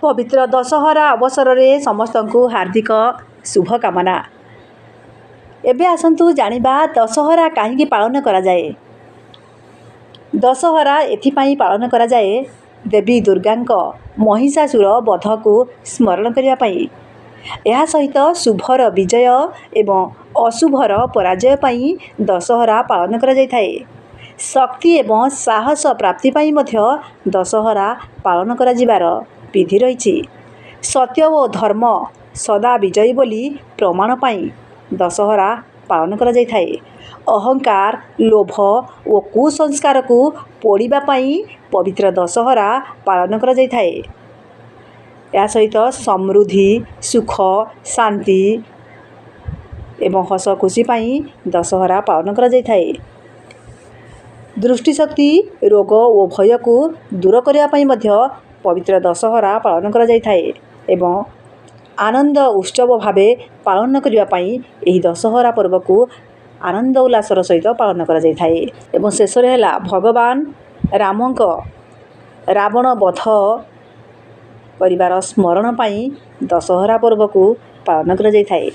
पवित्र दशहरा अवसर में समस्त को हार्दिक शुभकामना। एबे आसंतु जानिबा दशहरा कहीं पालन करा जाए। दशहरा एथिपाई पालन करा जाए देवी दुर्गा महिषासुर वध को स्मरण करने पाई। यह सहित शुभर विजय एवं अशुभर पराजय पाई दशहरा पालन करा जाय थाए। शक्ति एवं साहस प्राप्ति पाई मध्य दशहरा पालन करा जिबार विधि रही। सत्य और धर्म सदा विजयी बोली प्रमाण पाई दशहरा पालन करा जाय थाए। अहंकार लोभ और कुसंस्कार को पोड़िबा पाई पवित्र दशहरा पालन करा जाय थाए। या सहित समृद्धि सुख शांति एवं हस खुशी पाई दशहरा पालन करा जाय थाए। दृष्टिशक्ति रोग और भय को दूर करने पाई मध्य पवित्र दशहरा पालन करा जाय थाए एवं आनंद उत्सव भावे पालन करने पाई एही दशहरा पर्व को आनंद उल्लासर सहित पालन करा जाय थाए। एवं शेष है भगवान रामक रावण वध परिवार स्मरण पाई दशहरा पर्व को पालन करा जाय थाए।